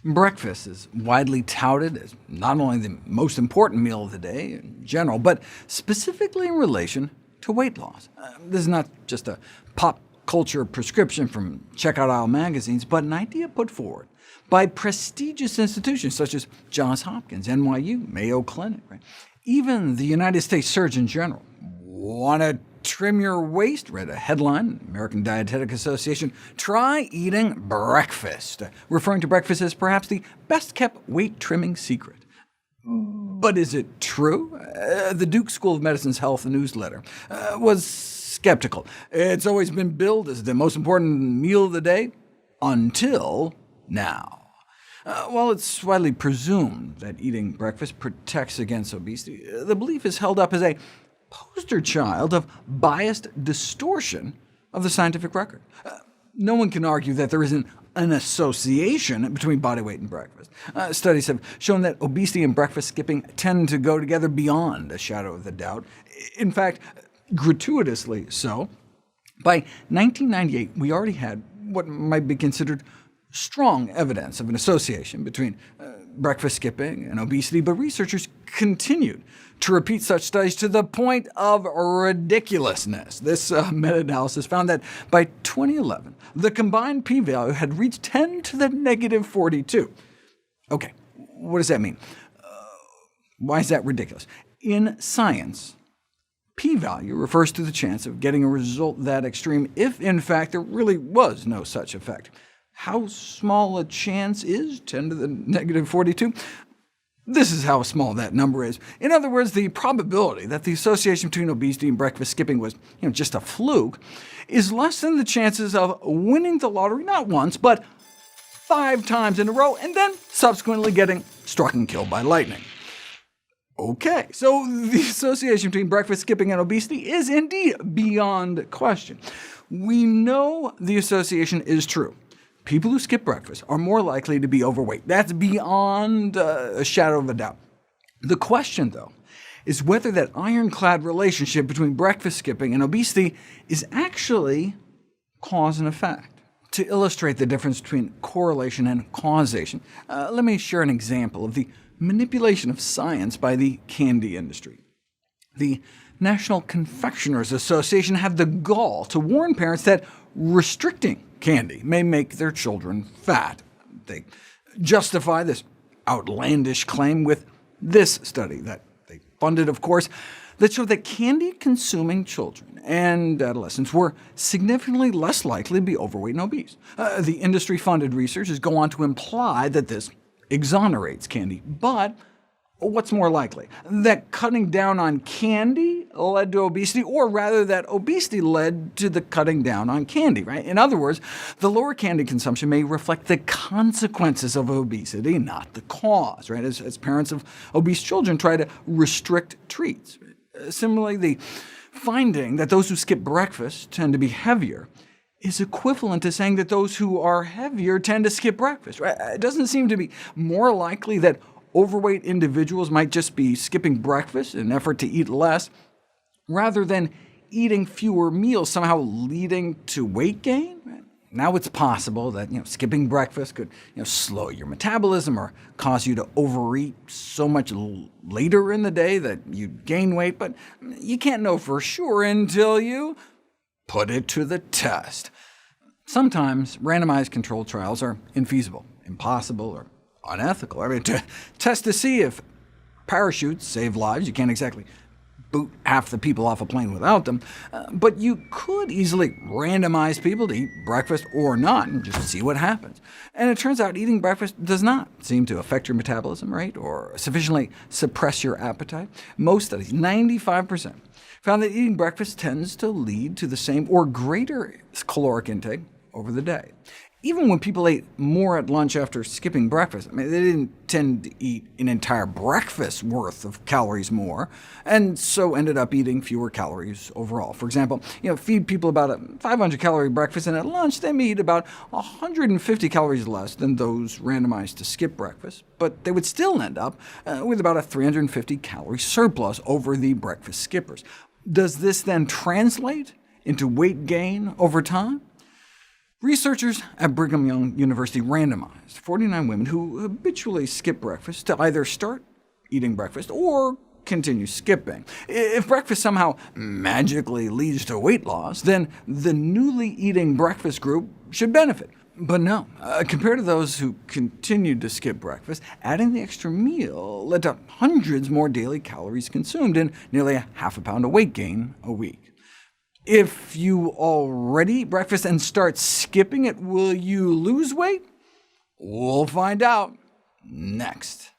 Breakfast is widely touted as not only the most important meal of the day in general, but specifically in relation to weight loss. This is not just a pop culture prescription from checkout aisle magazines, but an idea put forward by prestigious institutions such as Johns Hopkins, NYU, Mayo Clinic. Right? Even the United States Surgeon General. Want to trim your waist? Read a headline, American Dietetic Association, try eating breakfast, referring to breakfast as perhaps the best-kept weight-trimming secret. But is it true? The Duke School of Medicine's health newsletter was skeptical. It's always been billed as the most important meal of the day, until now. While it's widely presumed that eating breakfast protects against obesity, the belief is held up as a poster child of biased distortion of the scientific record. No one can argue that there isn't an association between body weight and breakfast. Studies have shown that obesity and breakfast skipping tend to go together beyond a shadow of a doubt. In fact, gratuitously so. By 1998, we already had what might be considered strong evidence of an association between breakfast skipping and obesity, but researchers continued to repeat such studies to the point of ridiculousness. This meta-analysis found that by 2011, the combined p-value had reached 10 to the negative 42. OK, what does that mean? Why is that ridiculous? In science, p-value refers to the chance of getting a result that extreme if, in fact, there really was no such effect. How small a chance is 10 to the negative 42? This is how small that number is. In other words, the probability that the association between obesity and breakfast skipping was just a fluke is less than the chances of winning the lottery not once, but 5 times in a row, and then subsequently getting struck and killed by lightning. OK, so the association between breakfast skipping and obesity is indeed beyond question. We know the association is true. People who skip breakfast are more likely to be overweight. That's beyond a shadow of a doubt. The question, though, is whether that ironclad relationship between breakfast skipping and obesity is actually cause and effect. To illustrate the difference between correlation and causation, let me share an example of the manipulation of science by the candy industry. The National Confectioners Association had the gall to warn parents that restricting candy may make their children fat. They justify this outlandish claim with this study that they funded, of course, that showed that candy-consuming children and adolescents were significantly less likely to be overweight and obese. The industry-funded researchers go on to imply that this exonerates candy, but what's more likely? That cutting down on candy led to obesity, or rather that obesity led to the cutting down on candy, right? In other words, the lower candy consumption may reflect the consequences of obesity, not the cause, right? As parents of obese children try to restrict treats. Similarly, the finding that those who skip breakfast tend to be heavier is equivalent to saying that those who are heavier tend to skip breakfast, right? It doesn't seem to be more likely that overweight individuals might just be skipping breakfast in an effort to eat less, rather than eating fewer meals somehow leading to weight gain. Now it's possible that skipping breakfast could slow your metabolism or cause you to overeat so much later in the day that you gain weight, but you can't know for sure until you put it to the test. Sometimes randomized controlled trials are infeasible, impossible, or unethical. I mean, to test to see if parachutes save lives, you can't exactly boot half the people off a plane without them, but you could easily randomize people to eat breakfast or not, and just see what happens. And it turns out eating breakfast does not seem to affect your metabolism rate or sufficiently suppress your appetite. Most studies, 95%, found that eating breakfast tends to lead to the same or greater caloric intake over the day. Even when people ate more at lunch after skipping breakfast, they didn't tend to eat an entire breakfast worth of calories more, and so ended up eating fewer calories overall. For example, feed people about a 500-calorie breakfast, and at lunch they may eat about 150 calories less than those randomized to skip breakfast, but they would still end up with about a 350-calorie surplus over the breakfast skippers. Does this then translate into weight gain over time? Researchers at Brigham Young University randomized 49 women who habitually skip breakfast to either start eating breakfast or continue skipping. If breakfast somehow magically leads to weight loss, then the newly eating breakfast group should benefit. But no, compared to those who continued to skip breakfast, adding the extra meal led to hundreds more daily calories consumed and nearly half a pound of weight gain a week. If you already eat breakfast and start skipping it, will you lose weight? We'll find out next.